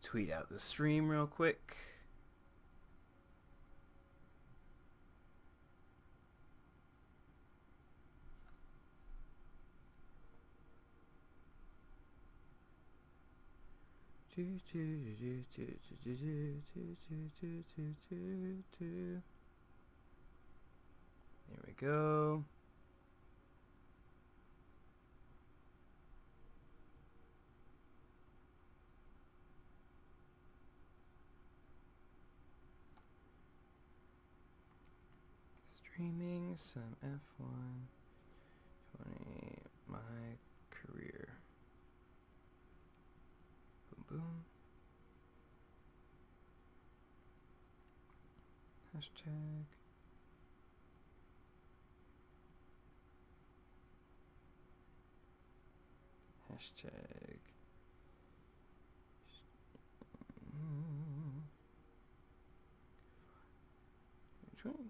Tweet out the stream real quick. Here we go. Streaming some F1 20 my career. Boom boom. Hashtag. Hashtag. Which one?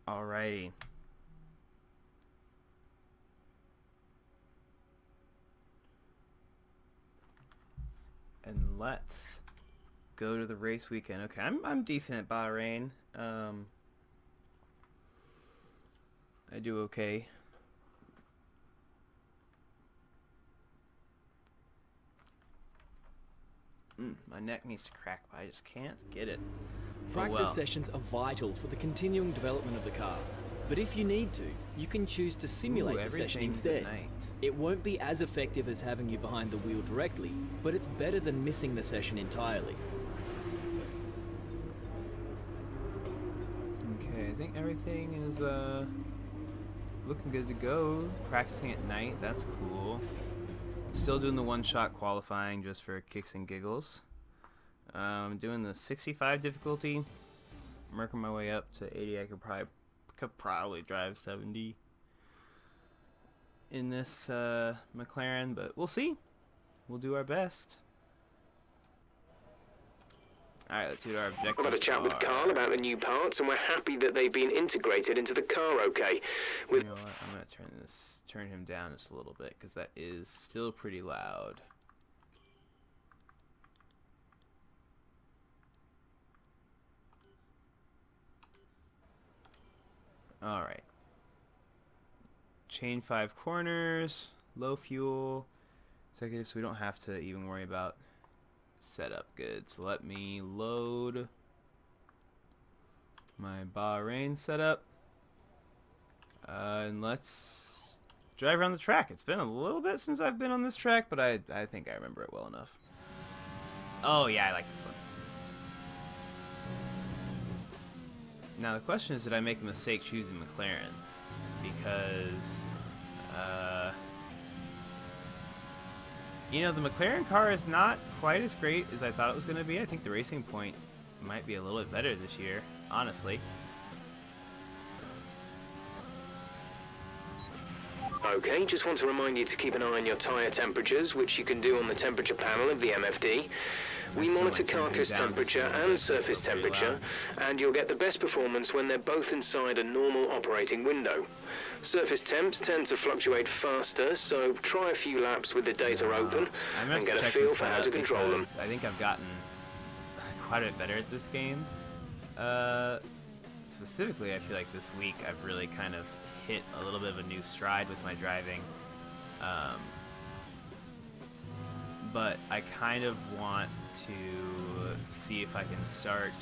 Alrighty. And let's go to the race weekend. Okay, I'm decent at Bahrain. I do okay. My neck needs to crack, but I just can't get it. Practice sessions are vital for the continuing development of the car. But if you need to, you can choose to simulate the session instead. It won't be as effective as having you behind the wheel directly, but it's better than missing the session entirely. Okay, I think everything is looking good to go. Practicing at night, that's cool. Still doing the one-shot qualifying just for kicks and giggles. Doing the 65 difficulty. I'm working my way up to 80. I could probably drive 70 in this McLaren, but we'll see. We'll do our best. Alright, let's see what our objectives are. I've had a chat with Carl about the new parts, and we're happy that they've been integrated into the car okay. You know what? I'm going to turn him down just a little bit, because that is still pretty loud. Alright. Chain 5 corners, low fuel, executive, so we don't have to even worry about setup. Good. So let me load my Bahrain setup. And let's drive around the track. It's been a little bit since I've been on this track, but I think I remember it well enough. Oh yeah, I like this one. Now the question is, did I make a mistake choosing McLaren? Because, you know, the McLaren car is not quite as great as I thought it was going to be. I think the Racing Point might be a little bit better this year, honestly. Okay, just want to remind you to keep an eye on your tyre temperatures, which you can do on the temperature panel of the MFD. We monitor carcass temperature and surface temperature, and you'll get the best performance when they're both inside a normal operating window. Surface temps tend to fluctuate faster, so try a few laps with the data open and get a feel for how to control them. I think I've gotten quite a bit better at this game. Specifically, I feel like this week I've really kind of hit a little bit of a new stride with my driving. But I kind of want to see if I can start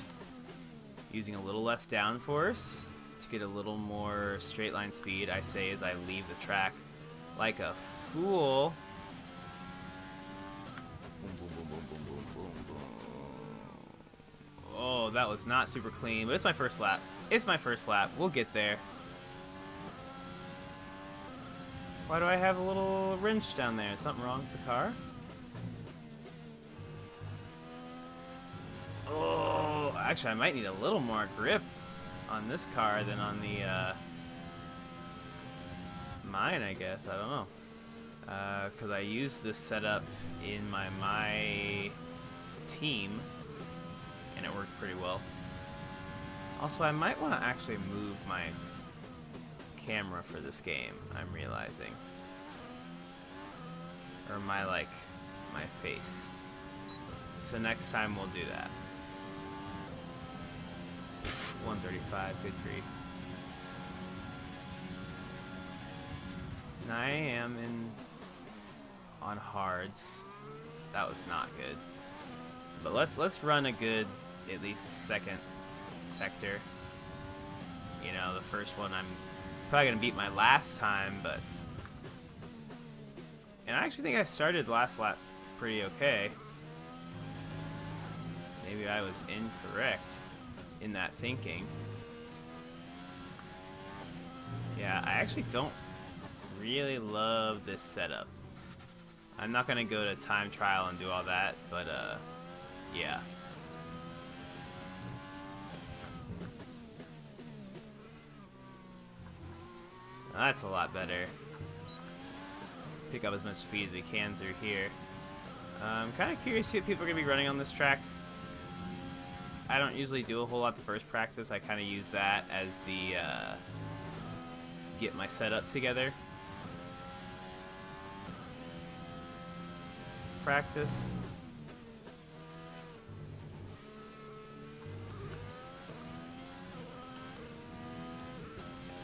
using a little less downforce to get a little more straight line speed, I say, as I leave the track like a fool. Boom, boom, boom, boom, boom, boom, boom, boom. Oh, that was not super clean, but it's my first lap. It's my first lap. We'll get there. Why do I have a little wrench down there? Is something wrong with the car? Oh, actually I might need a little more grip on this car than on the mine, I guess. I don't know. Because I used this setup in my team and it worked pretty well. Also, I might want to actually move my camera for this game, I'm realizing. Or my, like, my face. So next time we'll do that. 135, good grief. Now I am on hards. That was not good. But let's run a good at least second sector. You know, the first one I'm probably gonna beat my last time, but and I actually think I started last lap pretty okay. Maybe I was incorrect in that thinking. Yeah, I actually don't really love this setup. I'm not gonna go to time trial and do all that, but yeah. Now that's a lot better. Pick up as much speed as we can through here. I'm kind of curious to see what people are gonna be running on this track. I don't usually do a whole lot the first practice. I kind of use that as the get my setup together practice.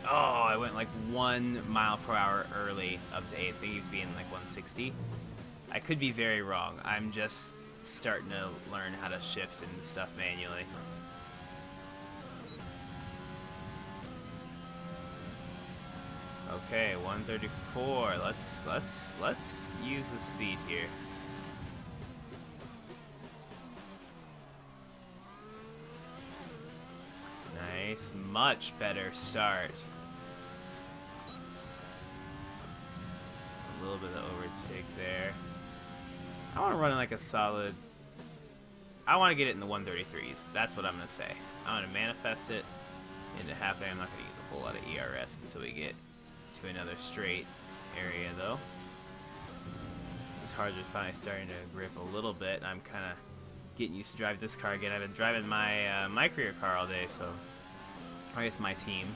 Oh, I went like 1 mile per hour early up to 8. I think he's being like 160. I could be very wrong. I'm just starting to learn how to shift and stuff manually. Okay, 134. Let's use the speed here. Nice, much better start. A little bit of overtake there. I want to run like a solid. I want to get it in the 133s. That's what I'm gonna say. I want to manifest it into happening. I'm not gonna use a whole lot of ERS until we get to another straight area, though. It's hard to find starting to grip a little bit. I'm kind of getting used to drive this car again. I've been driving my career car all day, so I guess my team.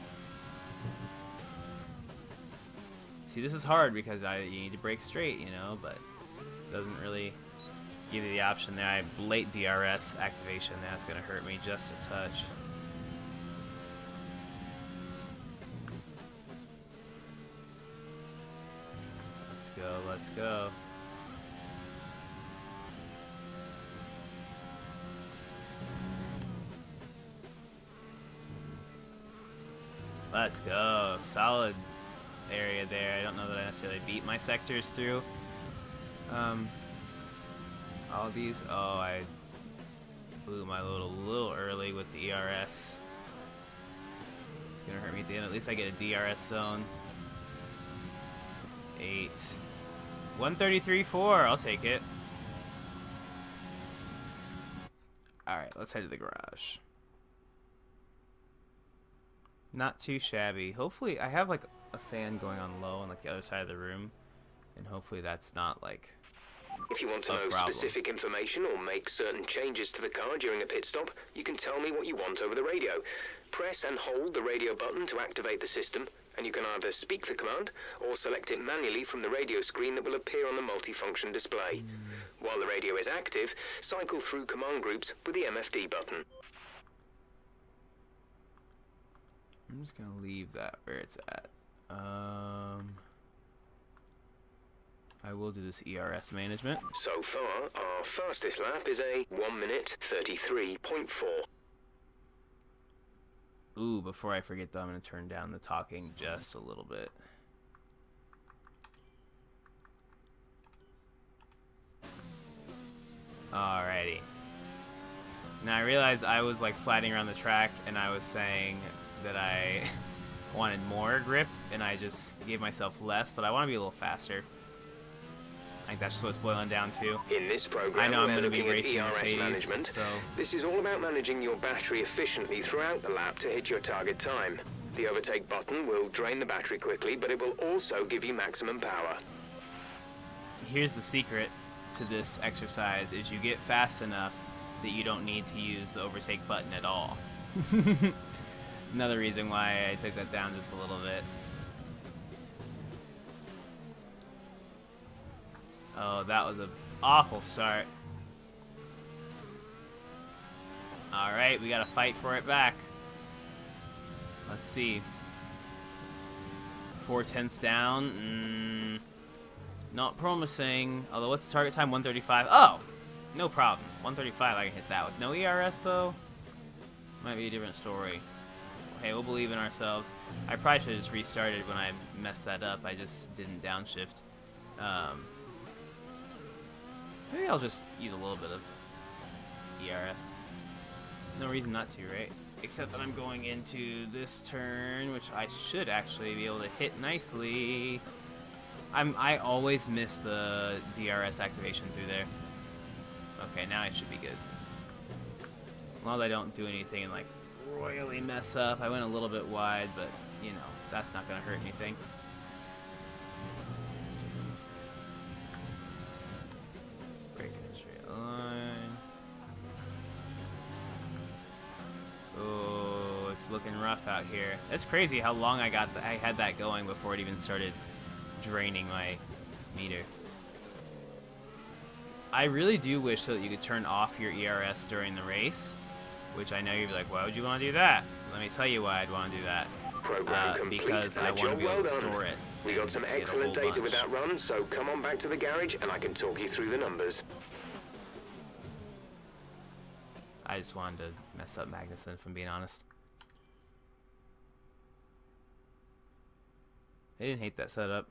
See, this is hard because you need to brake straight, you know, but it doesn't really give you the option there. I have late DRS activation. That's going to hurt me just a touch. Let's go, let's go. Let's go. Solid area there. I don't know that I necessarily beat my sectors through. All these. Oh, I blew my load a little early with the ERS. It's gonna hurt me at the end. At least I get a DRS zone. 8. 133.4. I'll take it. Alright, let's head to the garage. Not too shabby. Hopefully, I have like a fan going on low on like the other side of the room, and hopefully that's not like if you want to know specific information or make certain changes to the car during a pit stop, you can tell me what you want over the radio. Press and hold the radio button to activate the system, and you can either speak the command or select it manually from the radio screen that will appear on the multifunction display. While the radio is active, cycle through command groups with the MFD button. I'm just gonna leave that where it's at. I will do this ERS management. So far, our fastest lap is a 1 minute 33.4. Ooh, before I forget though, I'm gonna turn down the talking just a little bit. Alrighty. Now I realized I was like sliding around the track and I was saying that I wanted more grip and I just gave myself less, but I want to be a little faster. I think that's just what it's boiling down to. In this program, I know I'm we're going to be looking at racing ERS Mercedes, management. so This is all about managing your battery efficiently throughout the lap to hit your target time. The overtake button will drain the battery quickly, but it will also give you maximum power. here's the secret to this exercise: is you get fast enough that you don't need to use the overtake button at all. Another reason why I took that down just a little bit. Oh, that was an awful start. Alright, we gotta fight for it back. Let's see. 4/10 down. Not promising. Although, what's the target time? 135. Oh! No problem. 135, I can hit that with no ERS, though. Might be a different story. Hey, we'll believe in ourselves. I probably should have just restarted when I messed that up. I just didn't downshift. Maybe I'll just use a little bit of ERS. No reason not to, right? Except that I'm going into this turn, which I should actually be able to hit nicely. I always miss the DRS activation through there. Okay, now I should be good. As long as I don't do anything and like royally mess up. I went a little bit wide, but you know, that's not gonna hurt anything. Break in a straight line. Oh, it's looking rough out here. It's crazy how long I had that going before it even started draining my meter. I really do wish that you could turn off your ERS during the race, which I know you'd be like, why would you want to do that? Let me tell you why I'd want to do that. Program complete, because I and a want to job be able well to done. store it. We got some excellent data with that run, so come on back to the garage and I can talk you through the numbers. I just wanted to mess up Magnuson, if I'm being honest. I didn't hate that setup.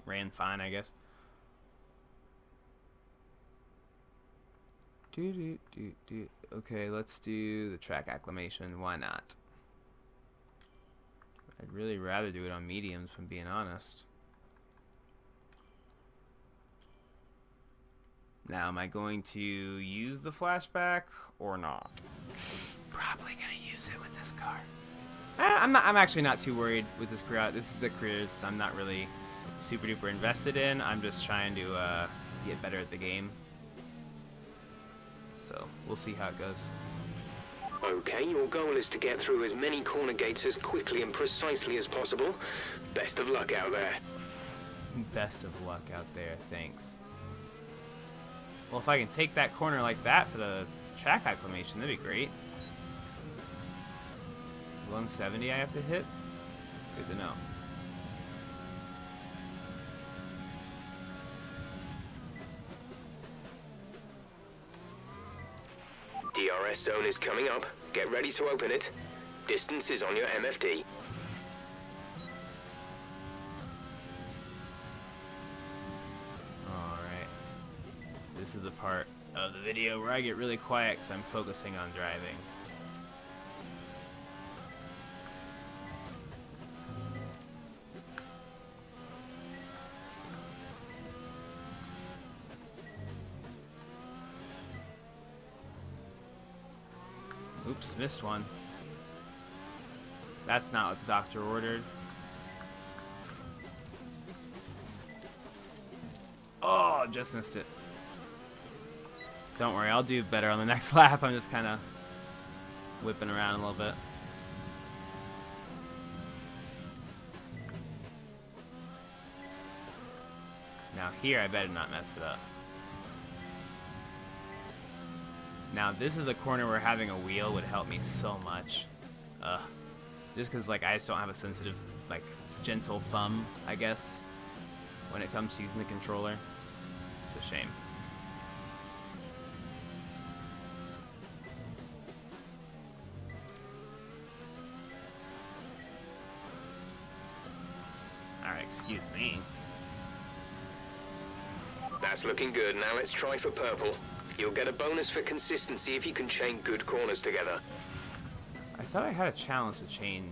Ran fine, I guess. Okay, let's do the track acclimation. Why not? I'd really rather do it on mediums, if I'm being honest. Now, am I going to use the flashback or not? Probably gonna use it with this car. I'm actually not too worried with this career. This is a career I'm not really super duper invested in. I'm just trying to get better at the game. So we'll see how it goes. Okay, your goal is to get through as many corner gates as quickly and precisely as possible. Best of luck out there. Best of luck out there, thanks. Well, if I can take that corner like that for the track acclimation, that'd be great. 170 I have to hit? Good to know. DRS zone is coming up. Get ready to open it. Distance is on your MFD. Alright. This is the part of the video where I get really quiet because I'm focusing on driving. Oops, missed one. That's not what the doctor ordered. Oh, just missed it. Don't worry, I'll do better on the next lap. I'm just kind of whipping around a little bit. Now here, I better not mess it up. Now this is a corner where having a wheel would help me so much. Just because like I just don't have a sensitive, like gentle thumb, I guess, when it comes to using the controller. It's a shame. Alright, excuse me. That's looking good. Now let's try for purple. You'll get a bonus for consistency if you can chain good corners together. I thought I had a challenge to chain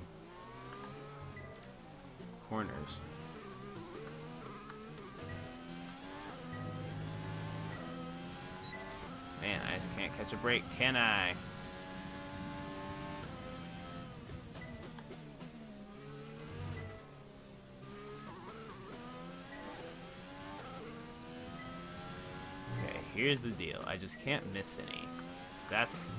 corners. Man, I just can't catch a break, can I? Okay, here's the deal. I just can't miss any. That's...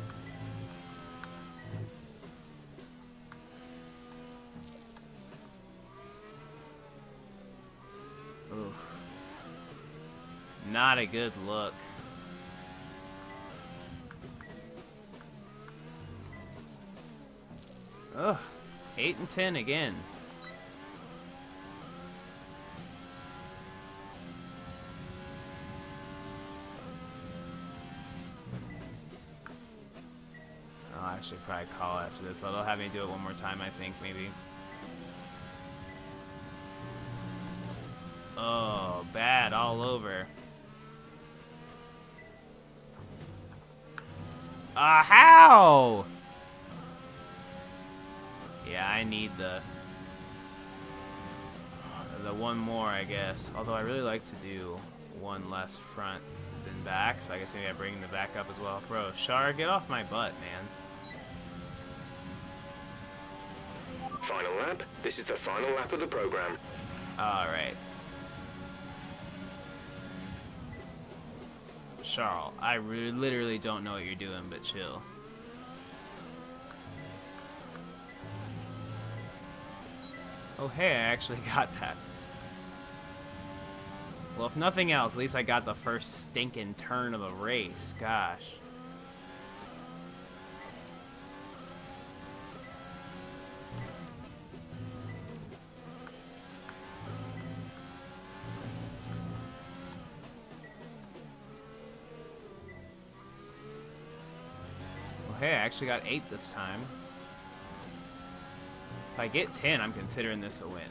Oof. Not a good look. Ugh. 8 and 10 again. I'll actually probably call after this. They'll have me do it one more time, I think, maybe. Oh, bad all over. How? Yeah, I need the one more, I guess. Although I really like to do one less front than back, so I guess maybe I bring the back up as well. Bro, Char, get off my butt, man. Final lap. This is the final lap of the program. Alright. Charles, I literally don't know what you're doing, but chill. Oh, hey, I actually got that. Well, if nothing else, at least I got the first stinking turn of the race. Gosh. Well, hey, I actually got 8 this time. If I get 10, I'm considering this a win.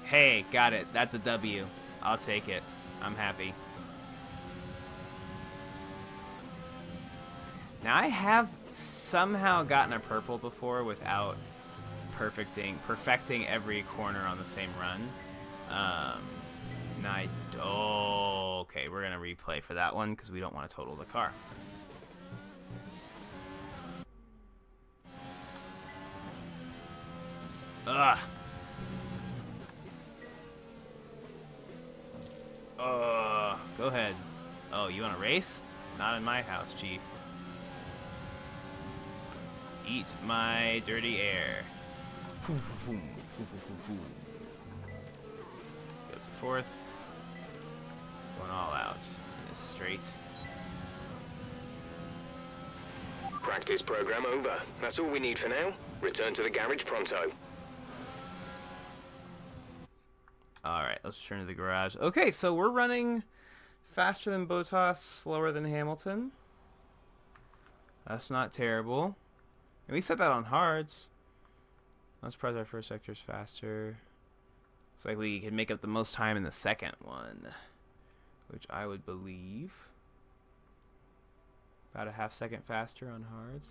Hey, got it. That's a W. I'll take it. I'm happy. Now, I have somehow gotten a purple before without perfecting every corner on the same run. Oh, okay, we're going to replay for that one because we don't want to total the car. Ugh. Go ahead. Oh, you want to race? Not in my house, Chief. Eat my dirty air. Go up to 4th. Going all out. This straight. Practice program over. That's all we need for now. Return to the garage pronto. Alright, let's return to the garage. Okay, so we're running faster than Bottas, slower than Hamilton. That's not terrible. And we set that on hards. I'm surprised our first sector's faster. Looks like we can make up the most time in the second one, which I would believe. About a half second faster on hards.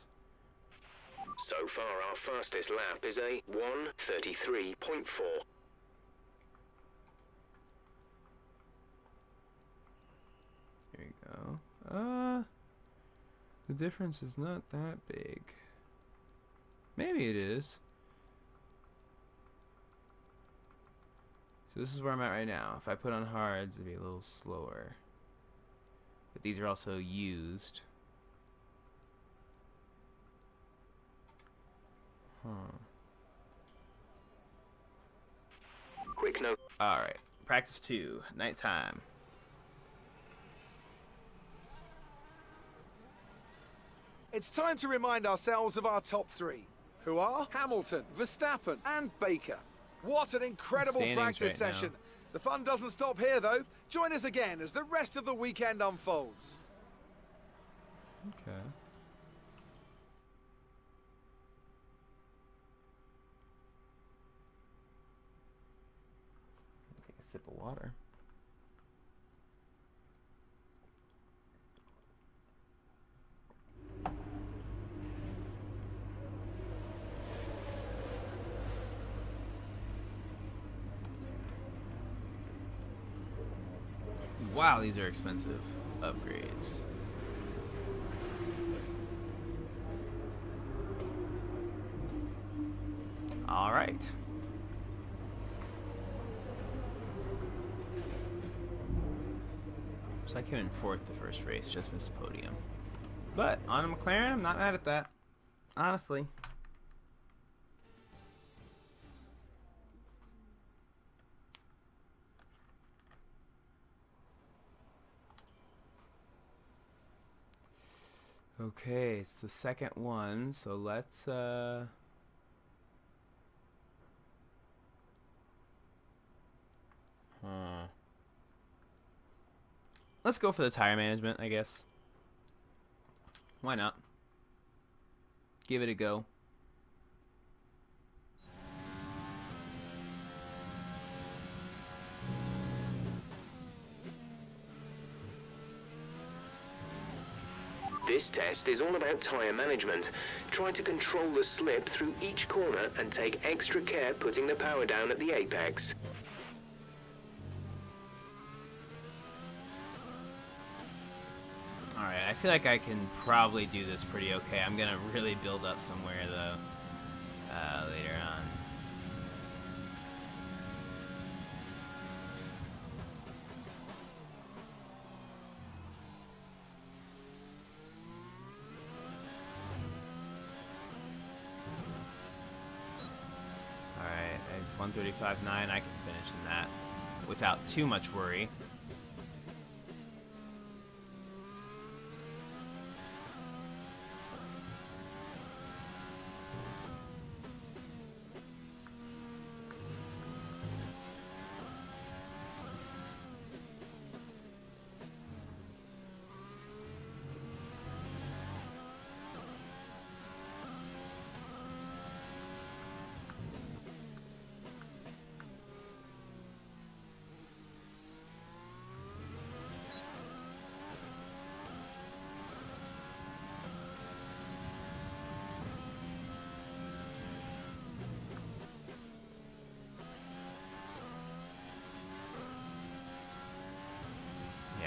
So far, our fastest lap is a 1:33.4. There you go. The difference is not that big. Maybe it is. So this is where I'm at right now. If I put on hards, it'd be a little slower. But these are also used. Huh. Quick note. Alright. Practice 2. Nighttime. It's time to remind ourselves of our top 3, who are Hamilton, Verstappen, and Baker. What an incredible practice session. The fun doesn't stop here, though. Join us again as the rest of the weekend unfolds. Okay. Take a sip of water. Wow, these are expensive upgrades. All right. So I came in 4th the first race, just missed the podium. But on a McLaren, I'm not mad at that. Honestly. Okay, it's the second one, so let's let's go for the tire management, I guess. Why not? Give it a go. This test is all about tyre management. Try to control the slip through each corner and take extra care putting the power down at the apex. Alright, I feel like I can probably do this pretty okay. I'm gonna really build up somewhere though later on. Alright, 135.9, I can finish in that without too much worry.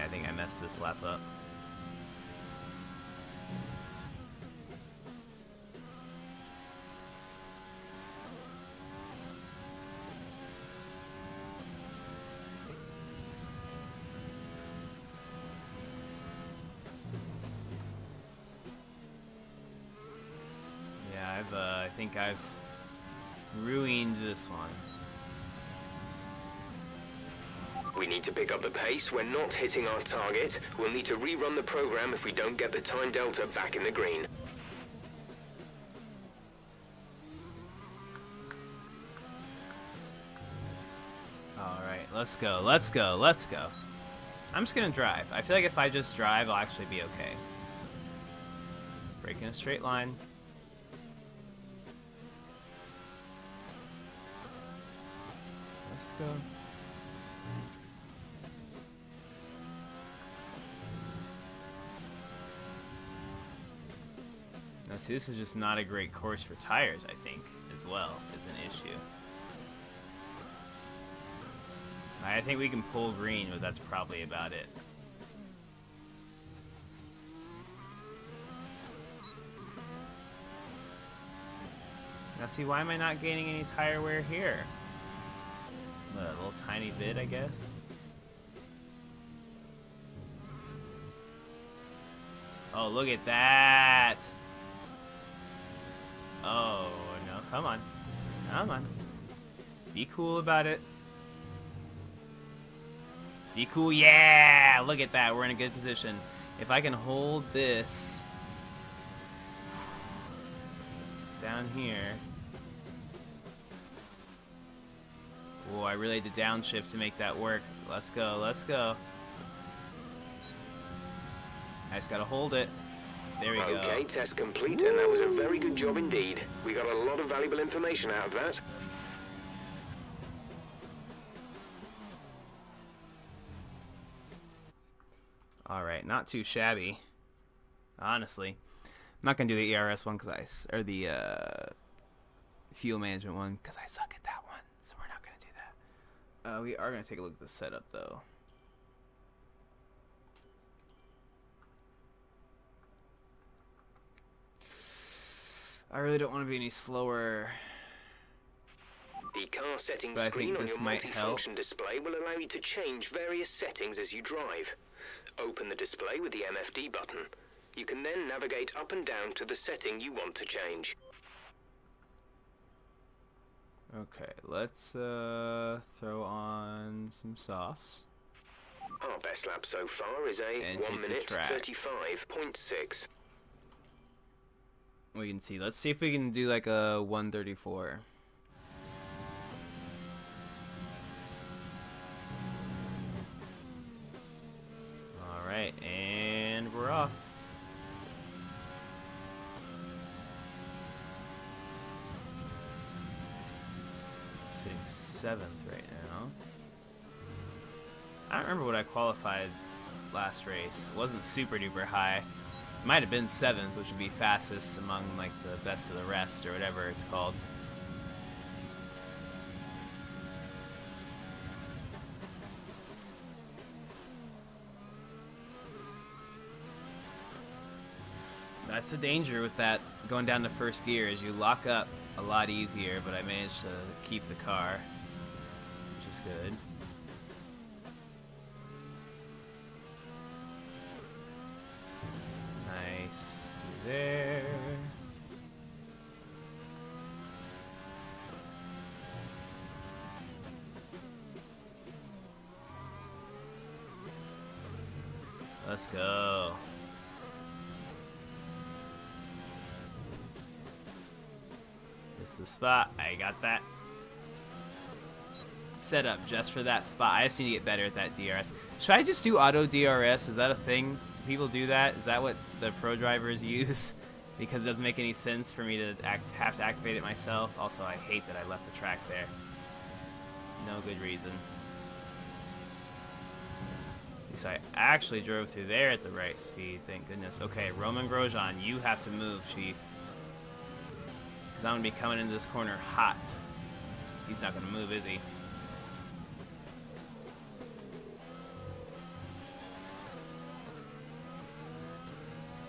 I think I messed this lap up. Yeah, I think I've ruined this one. We need to pick up the pace. We're not hitting our target. We'll need to rerun the program if we don't get the time delta back in the green. Alright, let's go, let's go, let's go. I'm just gonna drive. I feel like if I just drive, I'll actually be okay. Break in a straight line. Let's go. Now see, this is just not a great course for tires, I think, as well, is an issue. I think we can pull green, but that's probably about it. Now see, why am I not gaining any tire wear here? A little tiny bit, I guess. Oh, look at that! Oh, no, come on. Come on. Be cool about it. Be cool, yeah! Look at that, we're in a good position. If I can hold this down here. Oh, I really had to downshift to make that work. Let's go, let's go. I just gotta hold it. There we go. Okay, test complete, and that was a very good job indeed. We got a lot of valuable information out of that. Alright, not too shabby. Honestly. I'm not gonna do the ERS one, or the fuel management one, because I suck at that one. So we're not gonna do that. We are gonna take a look at the setup, though. I really don't want to be any slower. The car settings screen on your multifunction display will allow you to change various settings as you drive. Open the display with the MFD button. You can then navigate up and down to the setting you want to change. Okay, let's throw on some softs. Our best lap so far is a 1 minute 35.6. we can see. Let's see if we can do like a 134. Alright, and we're off. 7th right now. I don't remember what I qualified last race. It wasn't super duper high. Might have been 7th, which would be fastest among like the best of the rest or whatever it's called. That's the danger with that going down to first gear, is you lock up a lot easier, but I managed to keep the car, which is good. Nice through there. Let's go. This is the spot. I got that set up just for that spot. I just need to get better at that DRS. Should I just do auto DRS? Is that a thing? Do people do that? Is that what the pro drivers use? Because it doesn't make any sense for me to have to activate it myself. Also, I hate that I left the track there. No good reason. So I actually drove through there at the right speed, thank goodness. Okay, Roman Grosjean, you have to move, Chief. Because I'm going to be coming into this corner hot. He's not going to move, is he?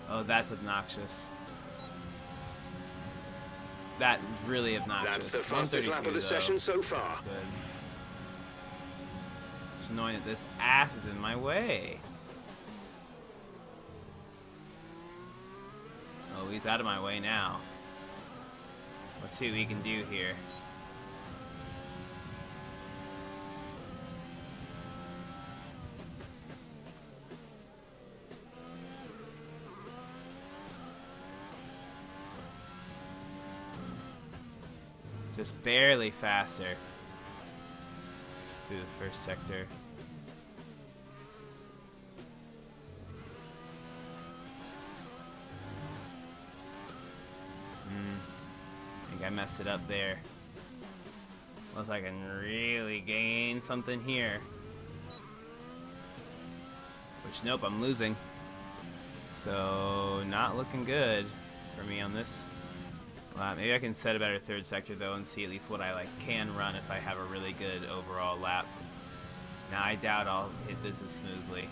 Oh, that's obnoxious. That is really obnoxious. That's the fastest lap of the session so far. Good. It's annoying that this ass is in my way. Oh, he's out of my way now. Let's see what we can do here. Just barely faster through the first sector. I think I messed it up there. Unless I can really gain something here. Which, nope, I'm losing. So, not looking good for me on this lap. Maybe I can set a better third sector though and see at least what I can run if I have a really good overall lap. Now I doubt I'll hit this as smoothly.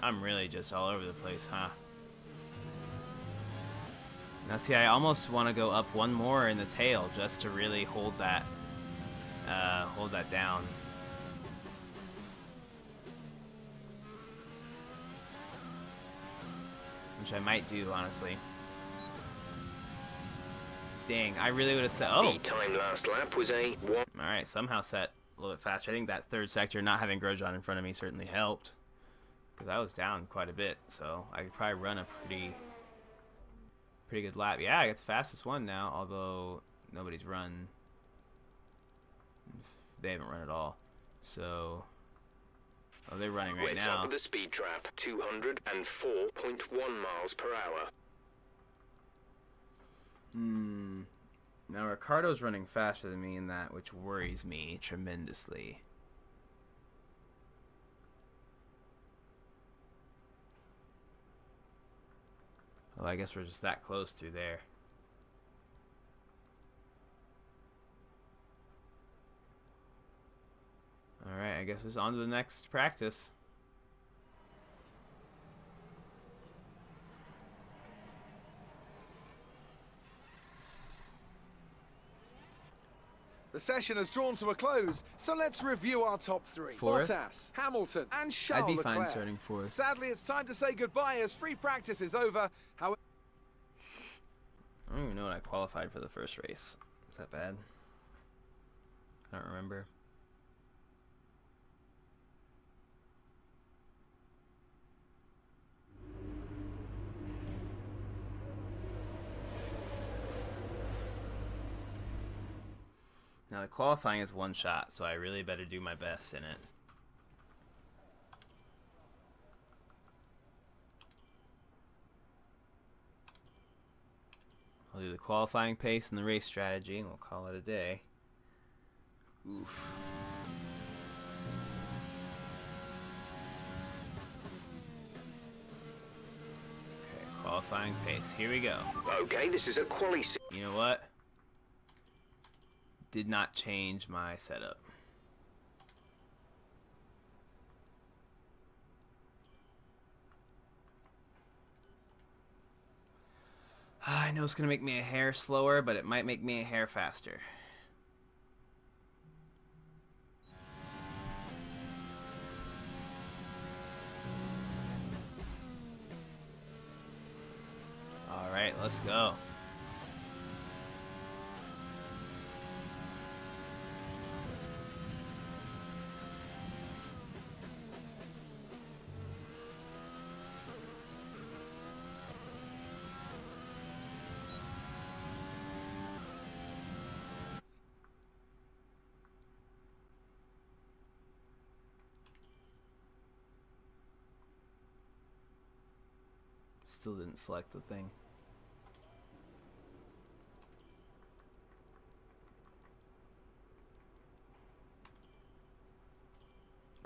I'm really just all over the place, huh? Now see, I almost want to go up one more in the tail just to really hold that down. Which I might do, honestly. Dang, I really would have set. Oh! The time last lap was a 1. Alright, somehow set a little bit faster. I think that third sector, not having Grosjean in front of me, certainly helped. Because I was down quite a bit, so I could probably run a pretty good lap. Yeah, I got the fastest one now, although nobody's run. They haven't run at all. So... Oh, they're running right now. We're top of the speed trap, 204.1 miles per hour. Now Ricardo's running faster than me in that, which worries me tremendously. Well, I guess we're just that close to there. Alright, I guess it's on to the next practice. The session has drawn to a close, so let's review our top 3. Fourth? Bottas, Hamilton, and Charles I'd be Leclerc. fine starting fourth. Sadly, it's time to say goodbye as free practice is over. However, I don't even know what I qualified for the first race. Is that bad? I don't remember. Now the qualifying is one shot, so I really better do my best in it. I'll do the qualifying pace and the race strategy, and we'll call it a day. Oof. Okay, qualifying pace. Here we go. Okay, this is a quali. You know what? Did not change my setup. I know it's going to make me a hair slower, but it might make me a hair faster. Alright, let's go. Still didn't select the thing.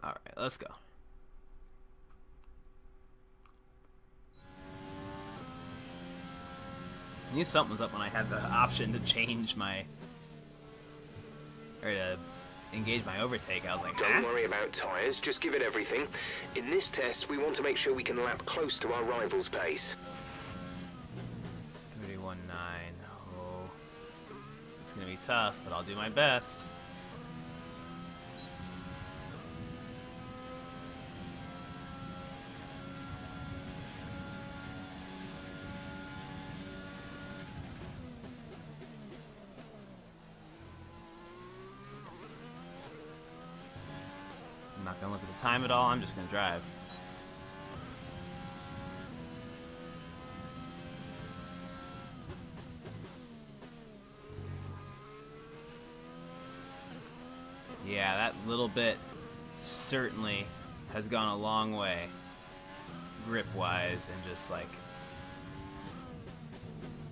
Alright, let's go. I knew something was up when I had the option to change my... or to engage my overtake. I was like, Don't worry about tyres, just give it everything. In this test, we want to make sure we can lap close to our rival's pace. 31.9. Oh. It's going to be tough, but I'll do my best. I'm not gonna look at the time at all, I'm just gonna drive. Yeah, that little bit certainly has gone a long way, grip-wise, and just like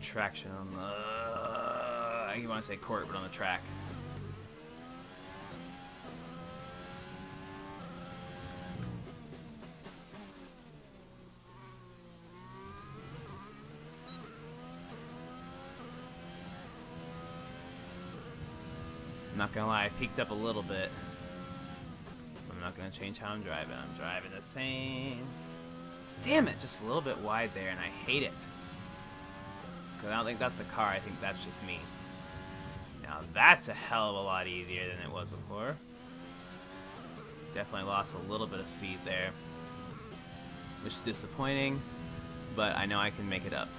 traction on the... I want to say court, but on the track. I'm not gonna lie, I peaked up a little bit. I'm not gonna change how I'm driving. I'm driving the same. Damn it, just a little bit wide there, and I hate it. Because I don't think that's the car, I think that's just me. Now that's a hell of a lot easier than it was before. Definitely lost a little bit of speed there, which is disappointing, but I know I can make it up.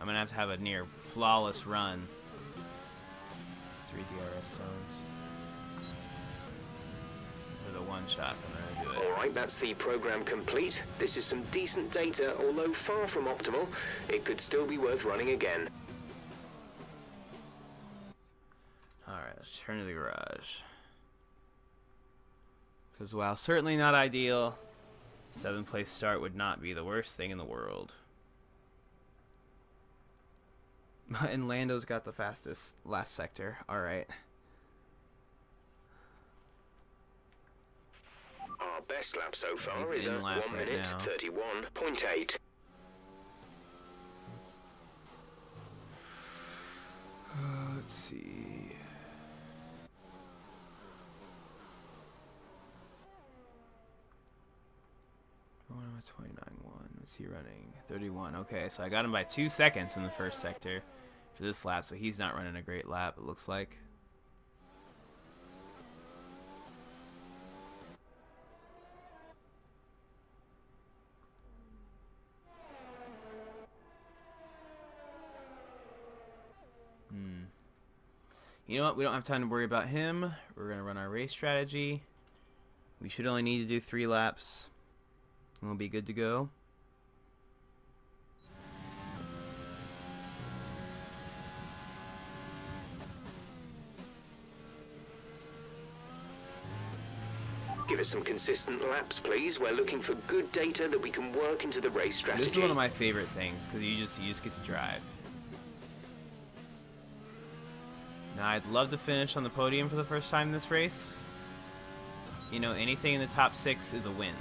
I'm gonna have a near flawless run. 3 DRS zones. For the one shot, I'm gonna do it. Alright, that's the program complete. This is some decent data, although far from optimal. It could still be worth running again. Alright, let's turn to the garage. Because while certainly not ideal, 7th place start would not be the worst thing in the world. And Lando's got the fastest last sector. Alright. Our best lap so far He's is in at lap 1 right minute now. 31.8. Let's see. What am I? 29.1. What's he running? 31. Okay, so I got him by 2 seconds in the first sector for this lap, so he's not running a great lap, it looks like. You know what? We don't have time to worry about him. We're going to run our race strategy. We should only need to do 3 laps. And we'll be good to go. Give us some consistent laps, please. We're looking for good data that we can work into the race strategy. This is one of my favorite things, because you just get to drive. Now, I'd love to finish on the podium for the first time in this race. You know, anything in the top 6 is a win.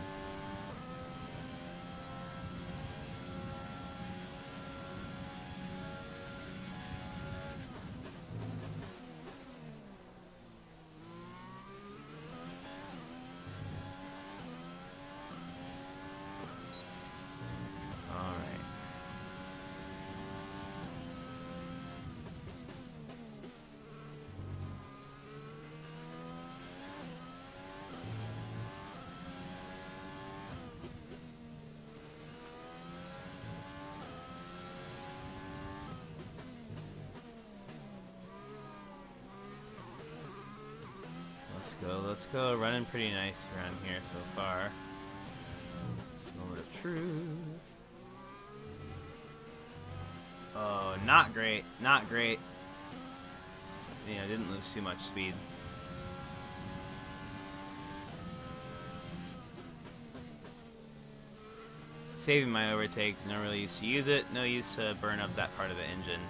Let's go. Running pretty nice around here so far. This moment of truth. Oh, not great. Not great. You know, didn't lose too much speed. Saving my overtake. No really use to use it. No use to burn up that part of the engine.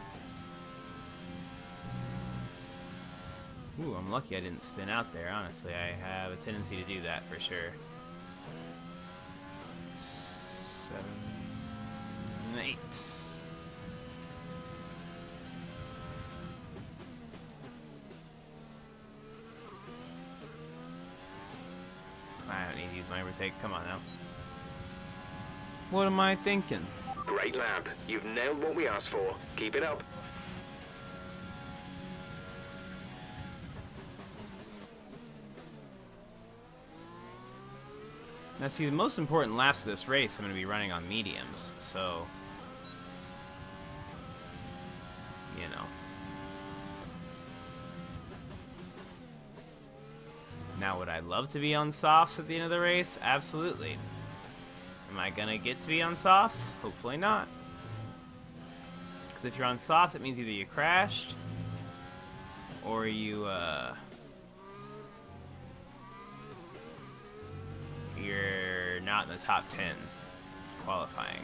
Ooh, I'm lucky I didn't spin out there, honestly. I have a tendency to do that for sure. 7, 8. I don't need to use my overtake. Come on now. What am I thinking? Great lap. You've nailed what we asked for. Keep it up. Now see, the most important laps of this race I'm going to be running on mediums, so, you know. Now would I love to be on softs at the end of the race? Absolutely. Am I going to get to be on softs? Hopefully not. Because if you're on softs, it means either you crashed, or you're not in the top 10 qualifying.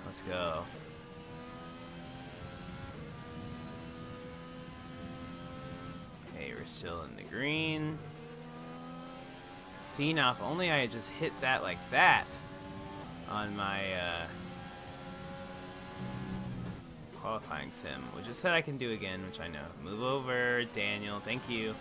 Let's go. Okay, we're still in the green. See, now if only I had just hit that like that on my qualifying sim, which it said I can do again, which I know. Move over, Daniel. Thank you.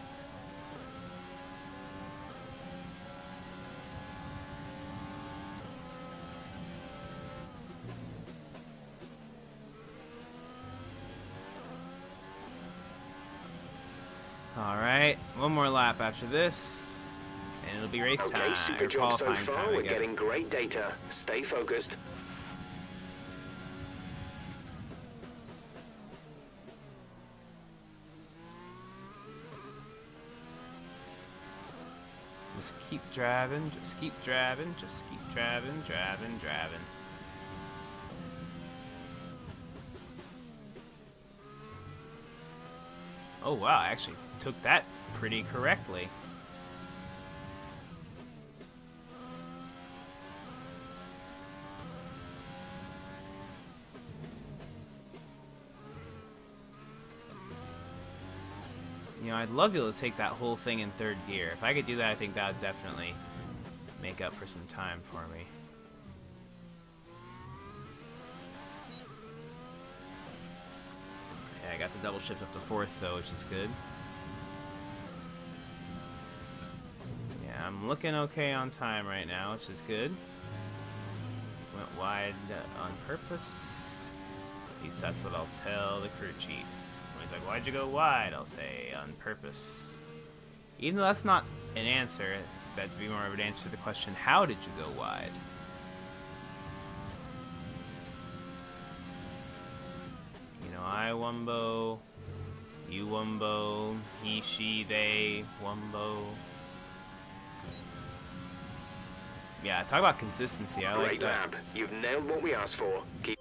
All right, one more lap after this, and it'll be race time. Okay, super job so far. We're getting great data. Stay focused. Just keep driving, just keep driving, just keep driving, driving. Oh wow, I actually took that pretty correctly. You know, I'd love to be able to take that whole thing in third gear. If I could do that, I think that would definitely make up for some time for me. Yeah, I got the double shift up to fourth though, which is good. Yeah, I'm looking okay on time right now, which is good. Went wide on purpose. At least that's what I'll tell the crew chief. He's like, why'd you go wide? I'll say, on purpose. Even though that's not an answer, that'd be more of an answer to the question, how did you go wide? You know, I wumbo, you wumbo, he, she, they, wumbo. Yeah, talk about consistency. I like that. Great lap. You've nailed what we asked for. Keep.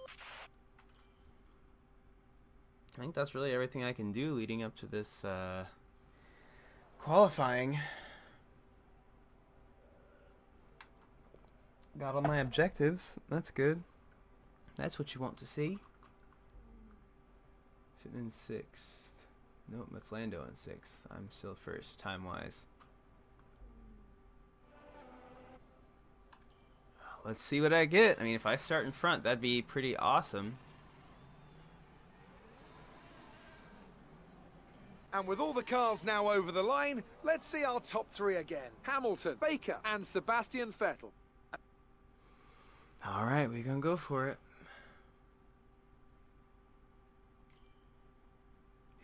think that's really everything I can do leading up to this qualifying. Got all my objectives. That's good. That's what you want to see. Sitting in 6th. Nope, that's Lando in 6th. I'm still first, time-wise. Let's see what I get. I mean, if I start in front, that'd be pretty awesome. And with all the cars now over the line, let's see our top 3 again. Hamilton, Baker, and Sebastian Vettel. Alright, we're gonna go for it.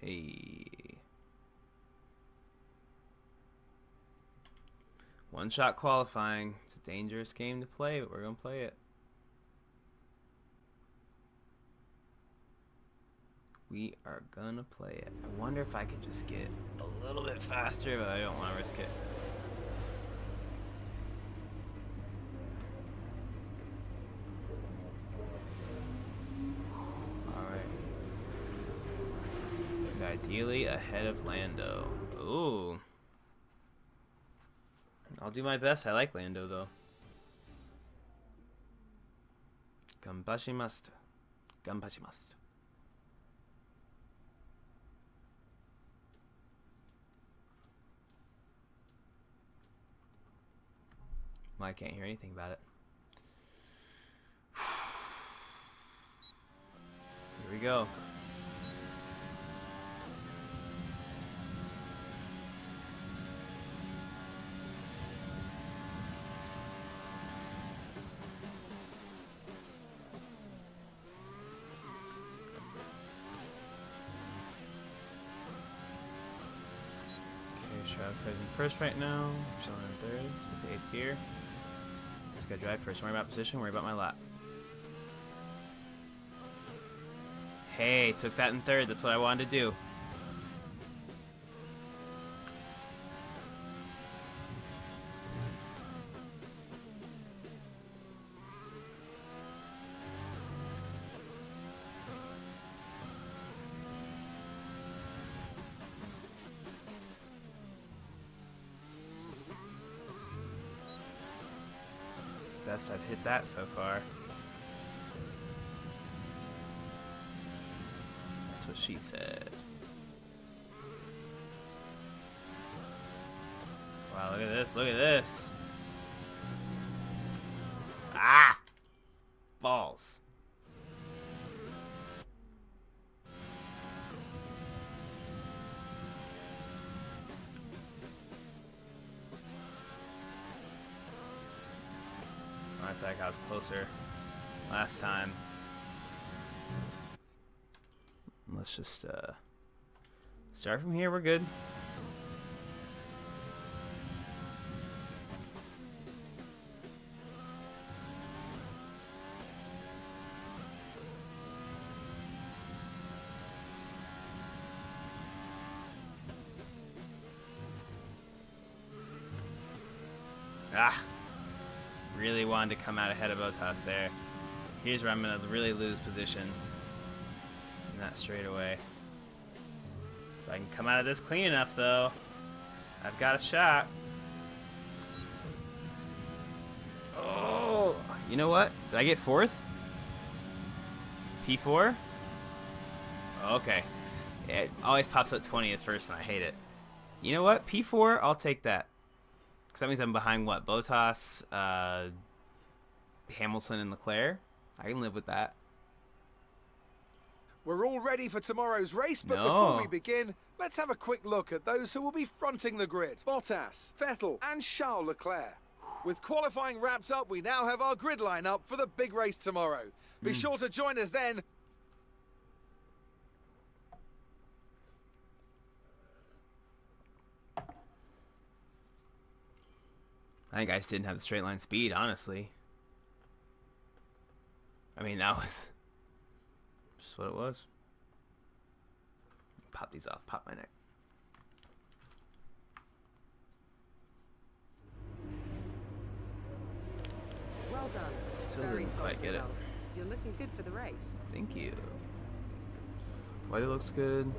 Hey. One-shot qualifying. It's a dangerous game to play, but we're gonna play it. We are gonna play it. I wonder if I can just get a little bit faster, but I don't want to risk it. Alright. Ideally ahead of Lando. Ooh. I'll do my best. I like Lando though. Ganbashimasu. Ganbashimasu. Well, I can't hear anything about it. Here we go. Okay, Shroud present first right now. Chilling in 3rd. So to 8th gear. Just gotta drive first. Worry about position, worry about my lap. Hey, took that in 3rd. That's what I wanted to do. Best I've hit that so far. That's what she said. Wow, look at this, look at this. Ah! Balls. I feel like I was closer last time. Let's just start from here. We're good. Ah! Really wanted to come out ahead of Bottas there. Here's where I'm going to really lose position. In that straightaway. If I can come out of this clean enough though, I've got a shot. Oh! You know what? Did I get 4th? P4? Okay. It always pops up 20th first and I hate it. You know what? P4, I'll take that. Because that means I'm behind what? Bottas, Hamilton, and Leclerc? I can live with that. We're all ready for tomorrow's race, but before we begin, let's have a quick look at those who will be fronting the grid. Bottas, Vettel, and Charles Leclerc. With qualifying wrapped up, we now have our grid lineup for the big race tomorrow. Be sure to join us then. I think I just didn't have the straight line speed, honestly. I mean, that was just what it was. Pop these off, pop my neck. Well done. Still Very didn't solid quite get it. result. You're looking good for the race. Thank you. Weather looks good.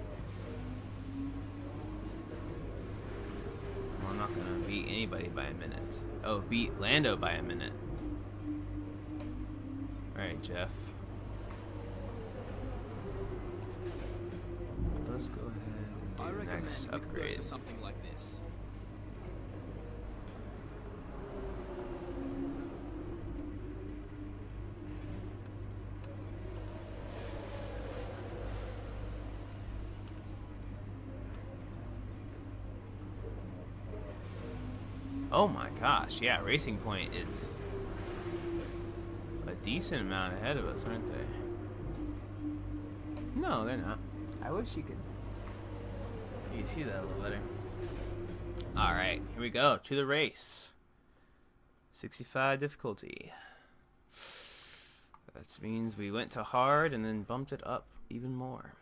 Well, I'm not gonna beat anybody by a minute. Oh, beat Lando by a minute. Alright, Jeff. Let's go ahead and do the next upgrade. For something like this. Oh my gosh, yeah, Racing Point is a decent amount ahead of us, aren't they? No, they're not. I wish you could see that a little better. Alright, here we go, to the race. 65 difficulty. That means we went to hard and then bumped it up even more.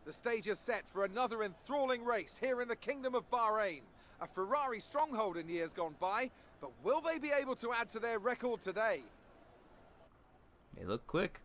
The stage is set for another enthralling race here in the Kingdom of Bahrain. A Ferrari stronghold in years gone by, but will they be able to add to their record today? They look quick.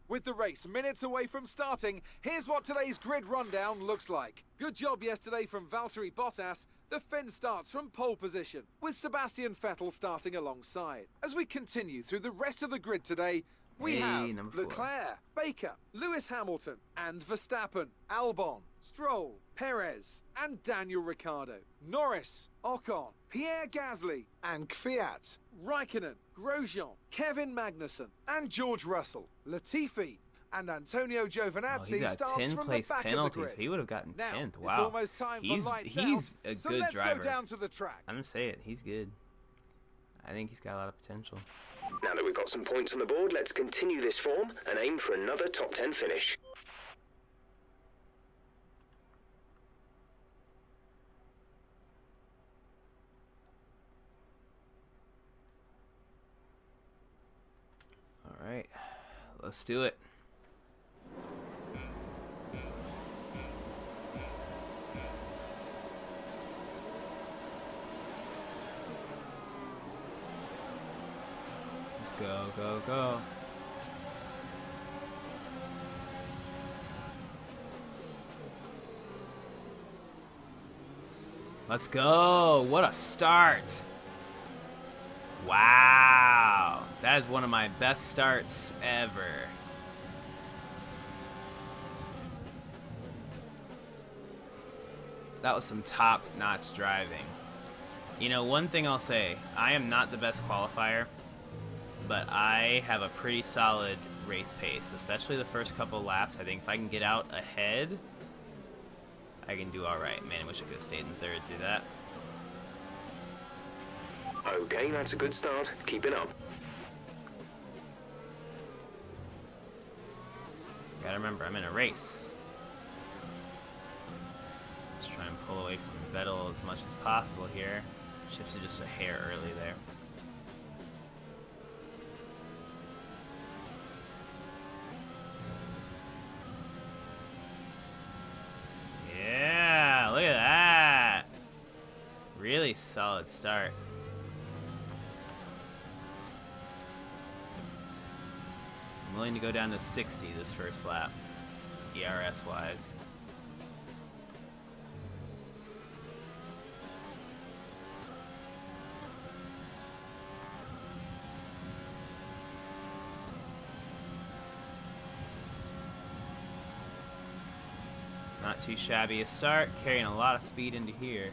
With the race minutes away from starting, here's what today's grid rundown looks like. Good job yesterday from Valtteri Bottas. The Finn starts from pole position, with Sebastian Vettel starting alongside. As we continue through the rest of the grid today, we have Leclerc, Baker, Lewis Hamilton, and Verstappen, Albon, Stroll, Perez, and Daniel Ricciardo, Norris, Ocon, Pierre Gasly, and Kvyat, Raikkonen, Grosjean, Kevin Magnussen, and George Russell, Latifi, and Antonio Giovinazzi starts from the back of the grid. He would have gotten 10th. Wow. It's almost time for lights out, he's a so good let's driver. go down to the track. I'm gonna say it. He's good. I think he's got a lot of potential. Now that we've got some points on the board, let's continue this form and aim for another top 10 finish. All right, let's do it. Go, go, go. Let's go. What a start. Wow. That is one of my best starts ever. That was some top-notch driving. You know, one thing I'll say, I am not the best qualifier, but I have a pretty solid race pace, especially the first couple laps. I think if I can get out ahead, I can do alright. Man, I wish I could have stayed in third through that. Okay, that's a good start. Keep it up. Gotta remember, I'm in a race. Let's try and pull away from Vettel as much as possible here. Shifted just a hair early there. Look at that! Really solid start. I'm willing to go down to 60 this first lap, ERS wise. Not too shabby a start, carrying a lot of speed into here.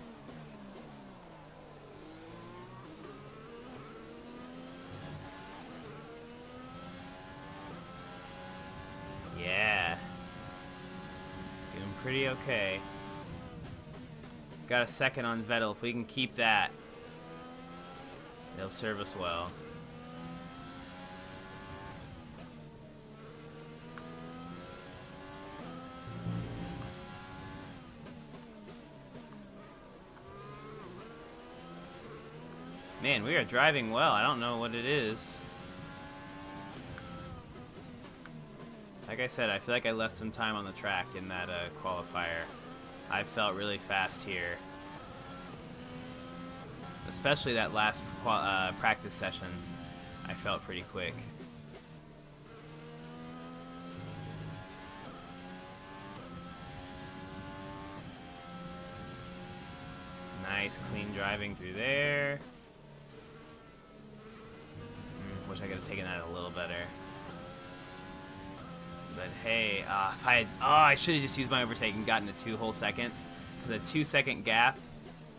Yeah. Doing pretty okay. Got a second on Vettel. If we can keep that, they'll serve us well. Man, we are driving well. I don't know what it is. Like I said, I feel like I left some time on the track in that qualifier. I felt really fast here. especially that last practice session, I felt pretty quick. Nice, clean driving through there. Wish I could have taken that a little better. But hey, if I had, I should have just used my overtake and gotten to 2 whole seconds. Because a 2-second gap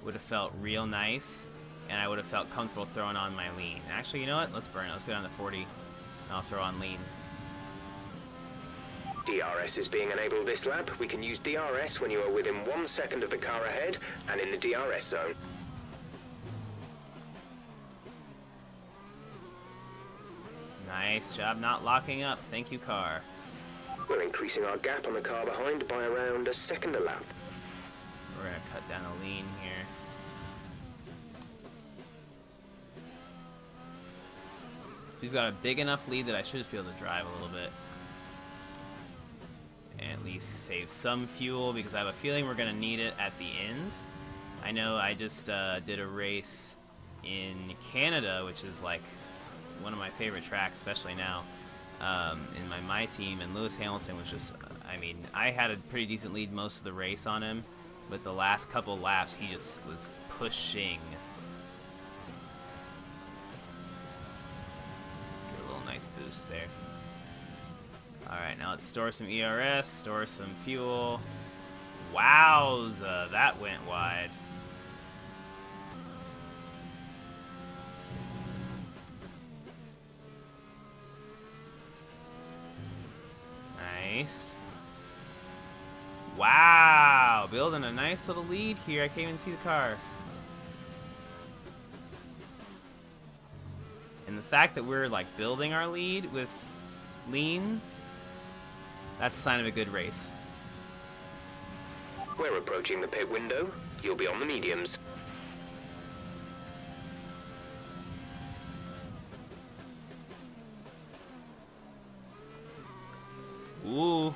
would have felt real nice, and I would have felt comfortable throwing on my lean. Actually, you know what? Let's burn it. Let's go down to 40, and I'll throw on lean. DRS is being enabled this lap. We can use DRS when you are within 1 second of the car ahead and in the DRS zone. Nice job not locking up. Thank you, car. We're increasing our gap on the car behind by around a second a lap. We're going to cut down a lean here. We've got a big enough lead that I should just be able to drive a little bit. And at least save some fuel, because I have a feeling we're going to need it at the end. I know I just did a race in Canada, which is like one of my favorite tracks, especially now, in my team, and Lewis Hamilton was just, I mean, I had a pretty decent lead most of the race on him, but the last couple laps he just was pushing. Get a little nice boost there. Alright, now let's store some ERS, store some fuel. Wowza, that went wide. Nice. Wow, building a nice little lead here. I can't even see the cars. And the fact that we're like building our lead with lean, that's a sign of a good race. We're approaching the pit window. You'll be on the mediums. Ooh.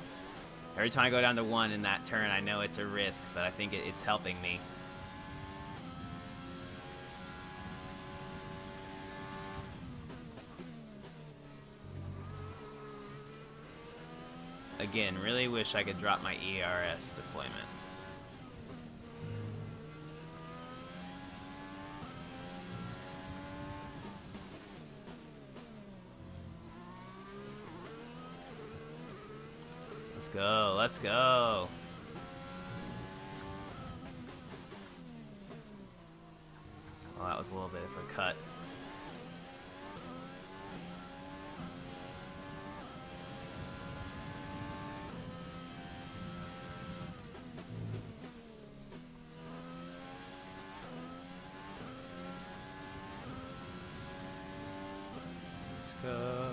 Every time I go down to 1 in that turn, I know it's a risk, but I think it's helping me. Again, really wish I could drop my ERS deployment. Let's go, let's go. Well, that was a little bit of a cut. Let's go.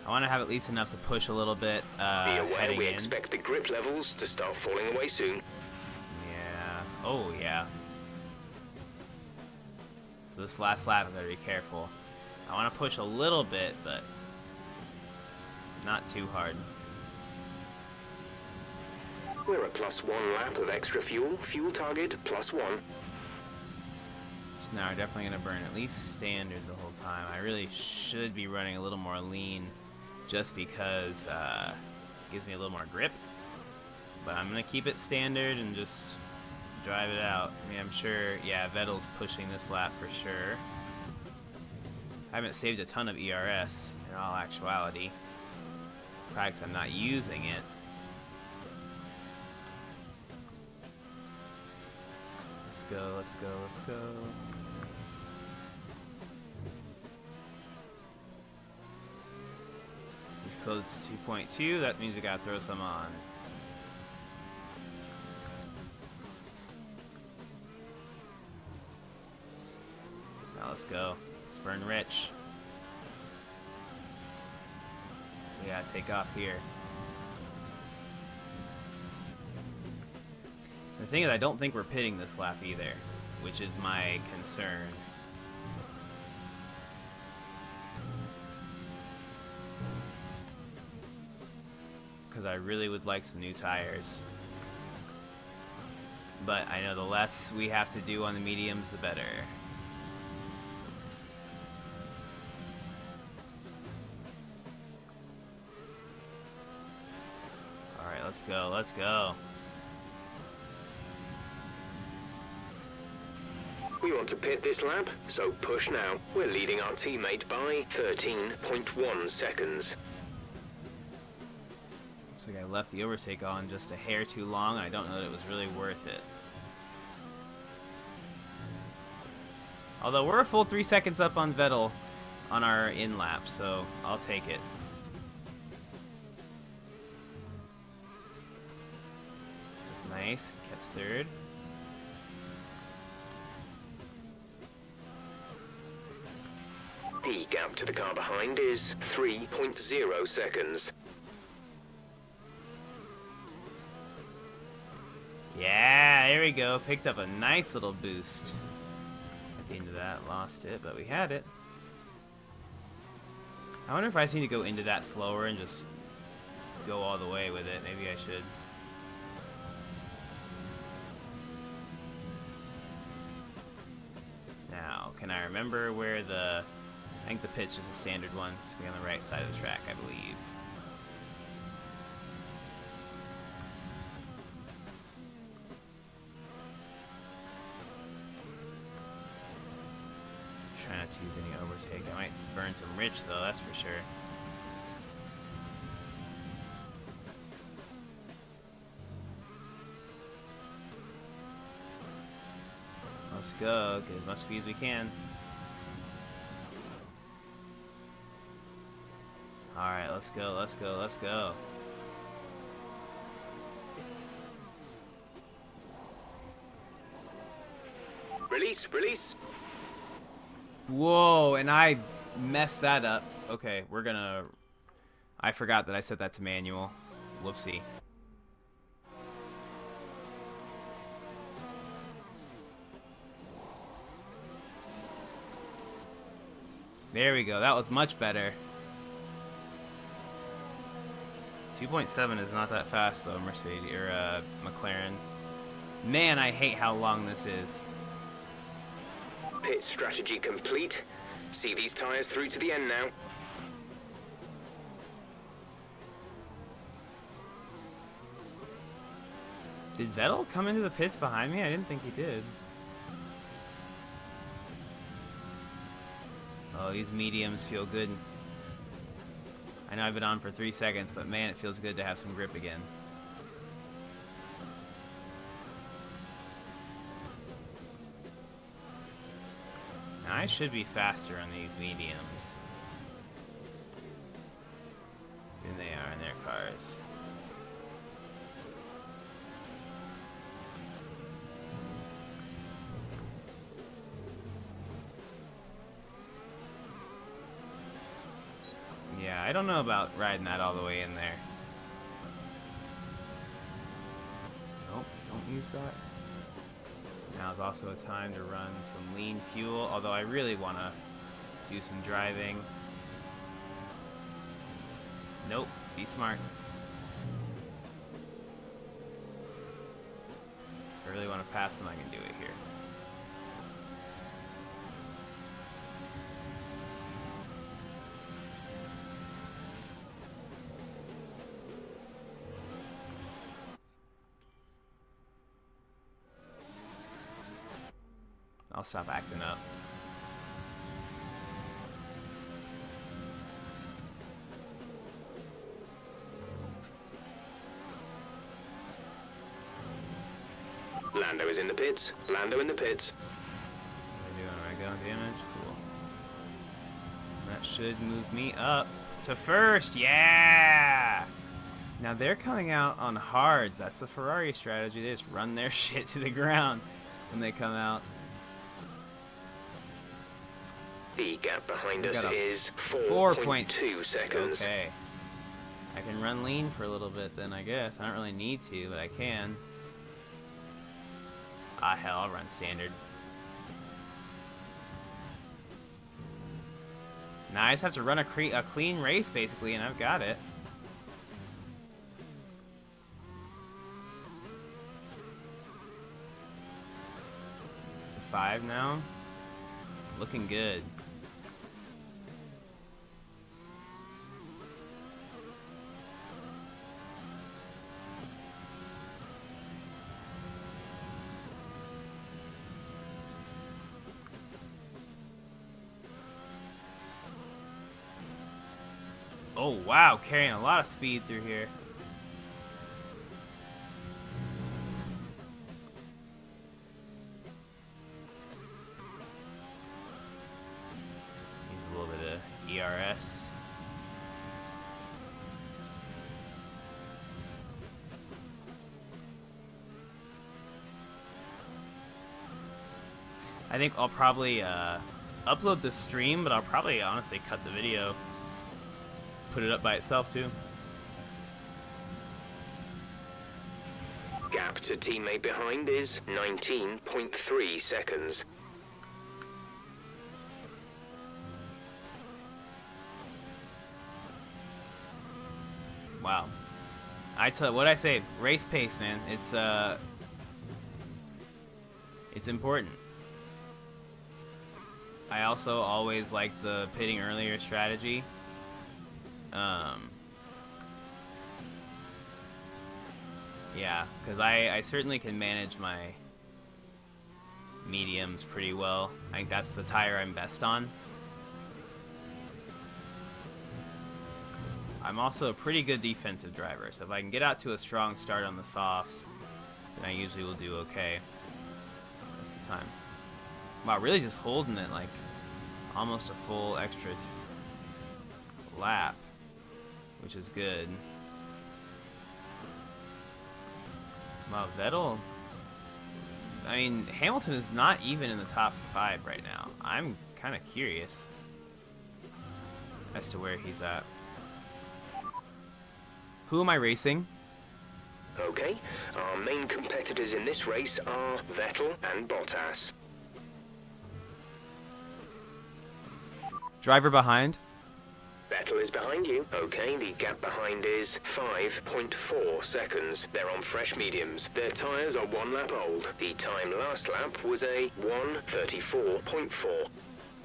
I want to have at least enough to push a little bit. Be aware, we in. expect the grip levels to start falling away soon. Yeah. Oh, yeah. So this last lap, I better be careful. I want to push a little bit, but not too hard. We're at +1 lap of extra fuel. Fuel target +1. So now we're definitely going to burn at least standard the whole time. I really should be running a little more lean, just because it gives me a little more grip. But I'm going to keep it standard and just drive it out. I mean, I'm sure, yeah, Vettel's pushing this lap for sure. I haven't saved a ton of ERS in all actuality. Probably 'cause I'm not using it. Let's go, let's go, let's go. Close to 2.2, that means we gotta throw some on. Now let's go. Let's burn rich. We gotta take off here. The thing is, I don't think we're pitting this lap either, which is my concern. Because I really would like some new tires. But I know the less we have to do on the mediums, the better. Alright, let's go, let's go. We want to pit this lap, so push now. We're leading our teammate by 13.1 seconds. Looks like I left the overtake on just a hair too long, and I don't know that it was really worth it. Although we're a full 3 seconds up on Vettel on our in-lap, so I'll take it. That's nice. Kept third. The gap to the car behind is 3.0 seconds. Yeah, there we go. Picked up a nice little boost. At the end of that, lost it, but we had it. I wonder if I just need to go into that slower and just go all the way with it. Maybe I should. Now, can I remember where the... I think the pit's just a standard one. It's going to be on the right side of the track, I believe. Try not to use any overtake. I might burn some rich though, that's for sure. Let's go, get as much speed as we can. Alright, let's go, let's go, let's go. Release, release. Whoa, and I messed that up. Okay, we're gonna... I forgot that I set that to manual. Whoopsie. There we go, that was much better. 2.7 is not that fast though, Mercedes, or McLaren. Man, I hate how long this is. Pit strategy complete. See these tires through to the end now. Did Vettel come into the pits behind me? I didn't think he did. Oh, these mediums feel good. I know I've been on for 3 seconds, but man, it feels good to have some grip again. Now, I should be faster on these mediums than they are in their cars. Yeah, I don't know about riding that all the way in there. Nope, don't use that. Now is also a time to run some lean fuel, although I really want to do some driving. Nope, be smart. If I really want to pass them, I can do it here. I'll stop acting up. Lando is in the pits. Lando in the pits. What am I doing? Am I going damage? Cool. That should move me up to first. Yeah! Now they're coming out on hards. That's the Ferrari strategy. They just run their shit to the ground when they come out. The gap behind us is 4.2 seconds. Okay. I can run lean for a little bit then, I guess. I don't really need to, but I can. Ah, hell, I'll run standard. Now I just have to run a clean race, basically, and I've got it. 5 now. Looking good. Oh wow, carrying a lot of speed through here. Use a little bit of ERS. I think I'll probably upload the stream, but I'll probably honestly cut the video. Put it up by itself too. Gap to teammate behind is 19.3 seconds. Wow. What I say, race pace, man. It's important. I also always like the pitting earlier strategy. Yeah, because I certainly can manage my mediums pretty well. I think that's the tire I'm best on. I'm also a pretty good defensive driver, so if I can get out to a strong start on the softs, then I usually will do okay. That's the time. Wow, really just holding it like almost a full extra lap, which is good. Wow, Vettel. I mean, Hamilton is not even in the top 5 right now. I'm kind of curious as to where he's at. Who am I racing? Okay, our main competitors in this race are Vettel and Bottas. Driver behind. Vettel is behind you. Okay, the gap behind is 5.4 seconds. They're on fresh mediums. Their tyres are 1 lap old. The time last lap was a 1:34.4.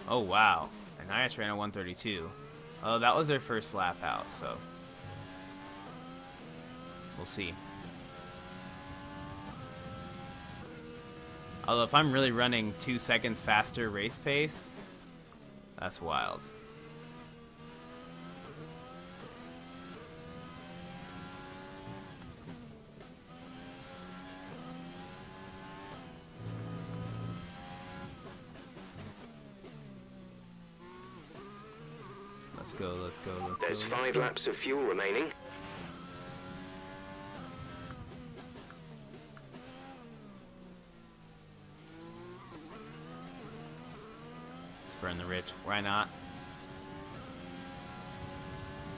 Oh wow, and I just ran a 1:32. Oh, that was their first lap out, so we'll see. Although if I'm really running 2 seconds faster race pace, that's wild. Let's go, let's go, let's go. There's 5 laps of fuel remaining. Let's burn the rich. Why not?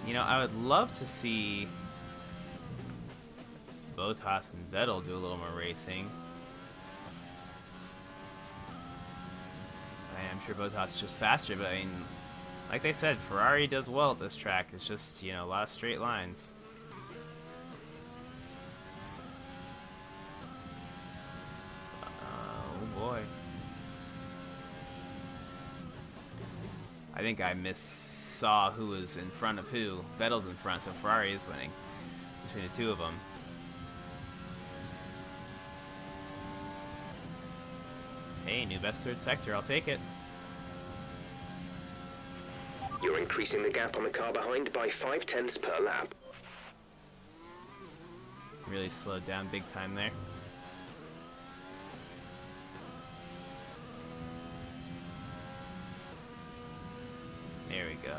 You know, I would love to see Bottas and Vettel do a little more racing. I'm sure Bottas is just faster, but I mean, like they said, Ferrari does well at this track. It's just, you know, a lot of straight lines. Oh boy. I think I saw who was in front of who. Vettel's in front, so Ferrari is winning between the two of them. Hey, new best third sector. I'll take it. You're increasing the gap on the car behind by 0.5 per lap. Really slowed down big time there. There we go.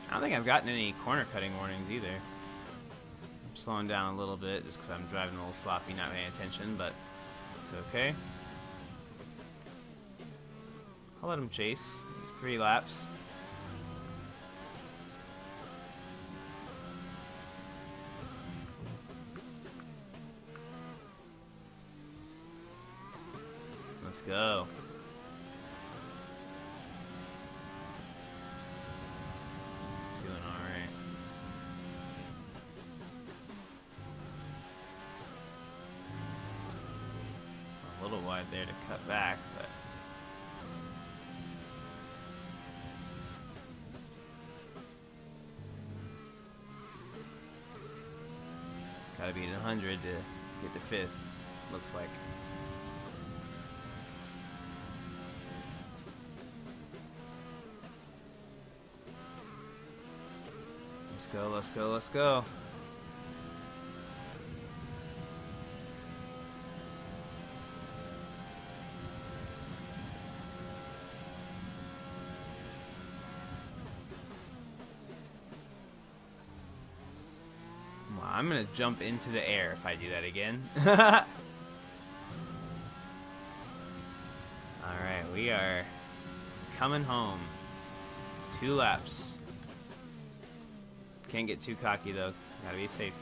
I don't think I've gotten any corner cutting warnings either. I'm slowing down a little bit just because I'm driving a little sloppy, not paying attention, but it's okay. I'll let him chase. It's 3 laps. Let's go. Doing alright. wide there to cut back, but gotta beat 100 to get to 5th, looks like. Let's go, let's go, let's go. Well, I'm gonna jump into the air if I do that again. Alright, we are coming home. 2 laps. Can't get too cocky though. Gotta be safe.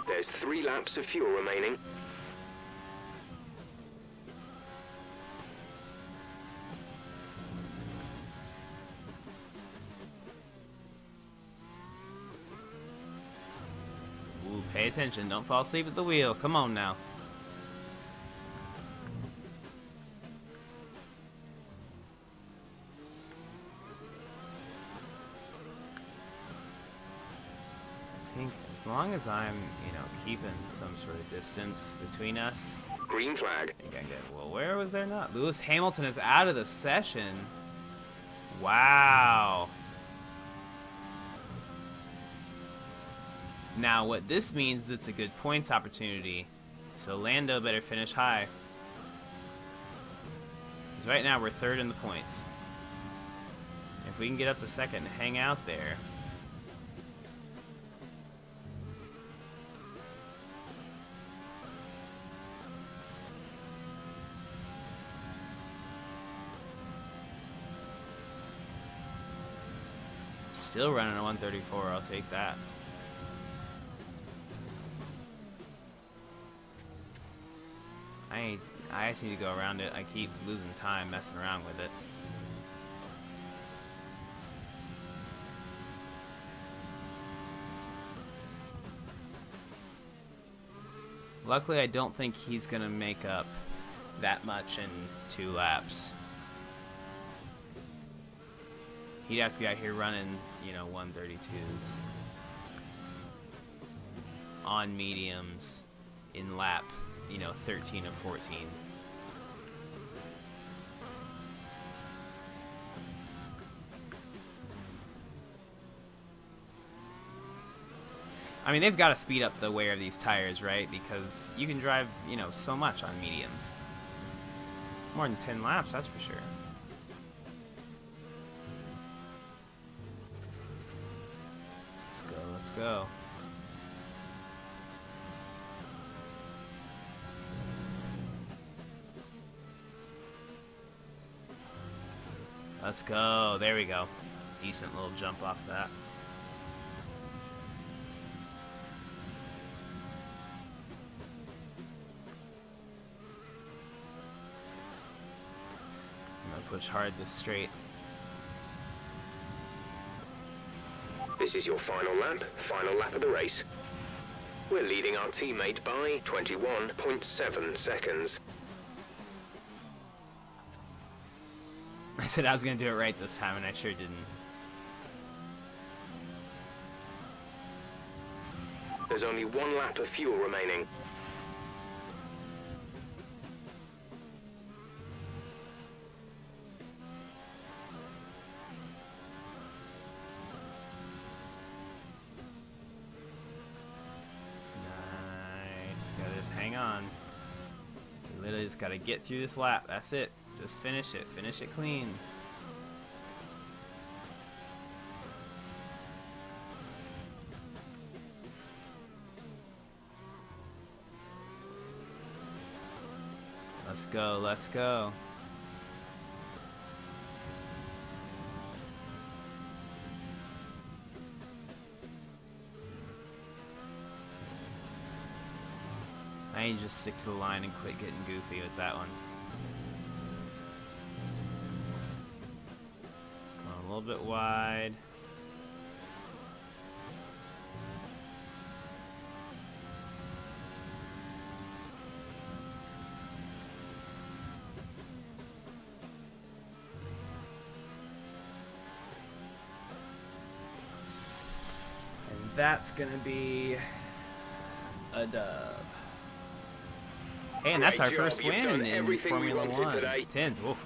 There's 3 laps of fuel remaining. Ooh, pay attention. Don't fall asleep at the wheel. Come on now. I think as long as I'm, keeping some sort of distance between us. Green flag. Well, where was there not? Lewis Hamilton is out of the session. Wow. Now, what this means is it's a good points opportunity. So Lando better finish high. Because right now we're 3rd in the points. If we can get up to 2nd and hang out there. Still running a 134, I'll take that. I just need to go around it. I keep losing time messing around with it. Luckily, I don't think he's gonna make up that much in 2 laps. He'd have to be out here running, 132s on mediums in lap, 13 of 14. I mean, they've got to speed up the wear of these tires, right? Because you can drive, so much on mediums. More than 10 laps, that's for sure. Let's go. Let's go. There we go. Decent little jump off that. I'm gonna push hard this straight. This is your final lap of the race. We're leading our teammate by 21.7 seconds. I said I was going to do it right this time, and I sure didn't. There's only 1 lap of fuel remaining. Hang on. You literally just gotta get through this lap. That's it. Just finish it. Finish it clean. Let's go. Let's go. I need to just stick to the line and quit getting goofy with that one. A little bit wide. that's going to be a dub. Hey, and that's our first win in Formula 1. Today. 10th. Oof.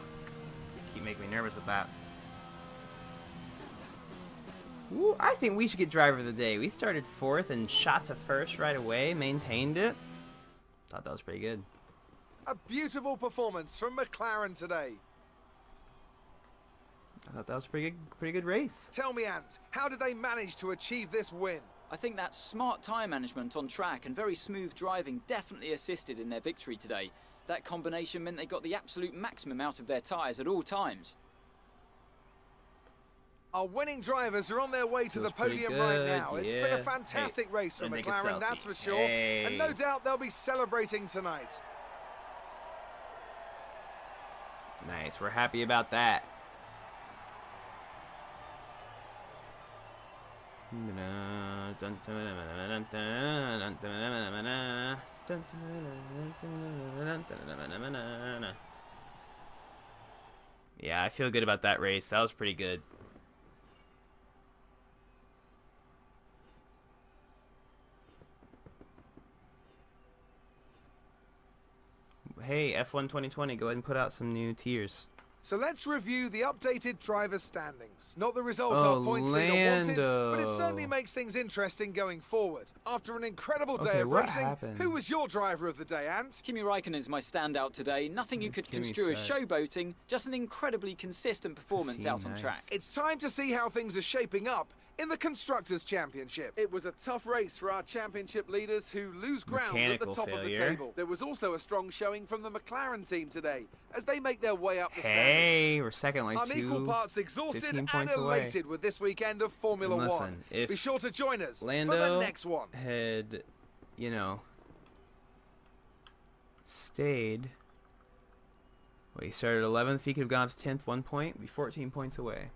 Keep making me nervous with that. Ooh, I think we should get driver of the day. We started 4th and shot to 1st right away. Maintained it. Thought that was pretty good. A beautiful performance from McLaren today. I thought that was a pretty good race. Tell me, Ant, how did they manage to achieve this win? I think that smart tyre management on track and very smooth driving definitely assisted in their victory today. That combination meant they got the absolute maximum out of their tyres at all times. Our winning drivers are on their way to the podium right now. It's been a fantastic race for McLaren, that's for sure. And no doubt they'll be celebrating tonight. Nice, we're happy about that. Yeah, I feel good about that race. That was pretty good. Hey, F1 2020, go ahead and put out some new tiers. So let's review the updated driver standings. Not the results our points leader wanted, but it certainly makes things interesting going forward. After an incredible day of racing, who was your driver of the day, Ant? Kimi Räikkönen is my standout today. Nothing you could construe as showboating, just an incredibly consistent performance out on track. It's time to see how things are shaping up in the Constructors' Championship. It was a tough race for our championship leaders who lose ground at the top of the table. There was also a strong showing from the McLaren team today as they make their way up the standings. Hey, we're second, like I'm equal parts exhausted and elated with this weekend of Formula One. Be sure to join us for the next one. Had, you know, stayed. Well, he started 11th. He could have gone up to 10th, 1 point. Be 14 points away.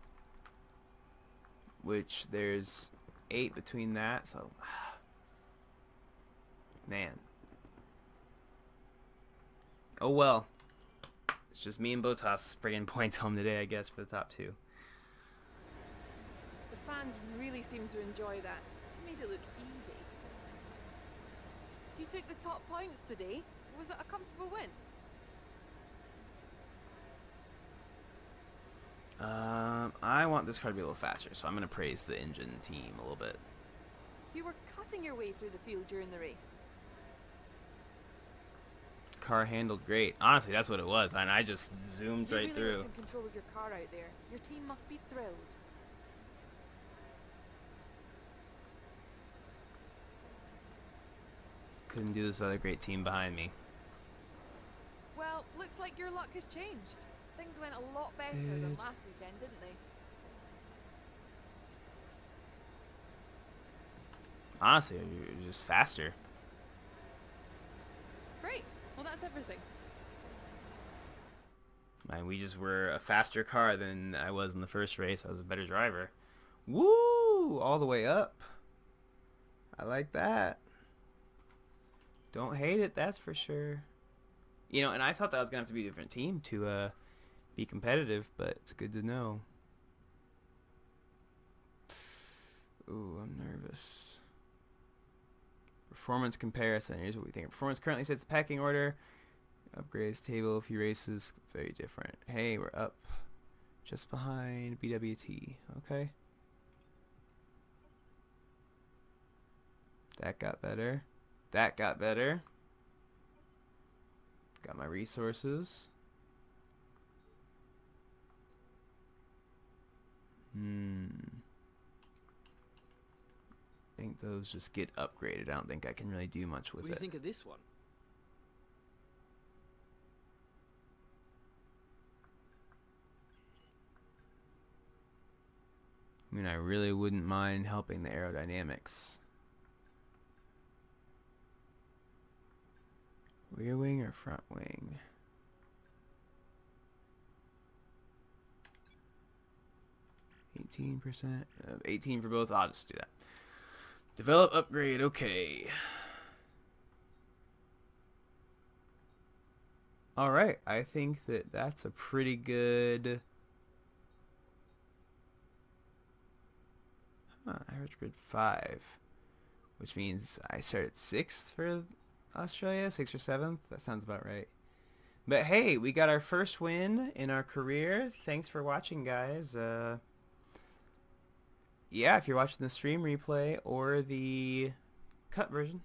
Which there's 8 between that, so man. Oh well. It's just me and Bottas bringing points home today, I guess, for the top 2. The fans really seem to enjoy that. It made it look easy. You took the top points today. Was it a comfortable win? I want this car to be a little faster, so I'm going to praise the engine team a little bit. You were cutting your way through the field during the race. Car handled great. Honestly, that's what it was, and I just zoomed right through. You really looked in control of your car out there. Your team must be thrilled. Couldn't do this other great team behind me. Well, looks like your luck has changed. Things went a lot better than last weekend, didn't they? Honestly, you're just faster. Great. Well, that's everything. Man, we just were a faster car than I was in the first race. I was a better driver. Woo! All the way up. I like that. Don't hate it, that's for sure. You know, and I thought that was going to have to be a different team to be competitive, but it's good to know. Ooh, I'm nervous. Performance comparison. Here's what we think. Performance currently sets the packing order. Upgrades table. A few races. Very different. Hey, we're up. Just behind BWT. Okay. That got better. That got better. Got my resources. I think those just get upgraded. I don't think I can really do much with it. What do you think of this one? I mean, I really wouldn't mind helping the aerodynamics. Rear wing or front wing? %, 18 for both. I'll just do that. Develop, upgrade, okay. Alright, I think that's a pretty good... average grid 5. which means I started 6th for Australia, 6th or 7th. That sounds about right. But hey, we got our first win in our career. Thanks for watching, guys. Yeah, if you're watching the stream replay or the cut version,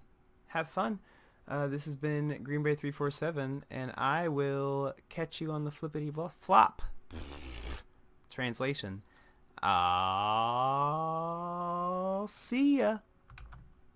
have fun. This has been GreenBay347, and I will catch you on the flippity flop. Translation. I'll see ya.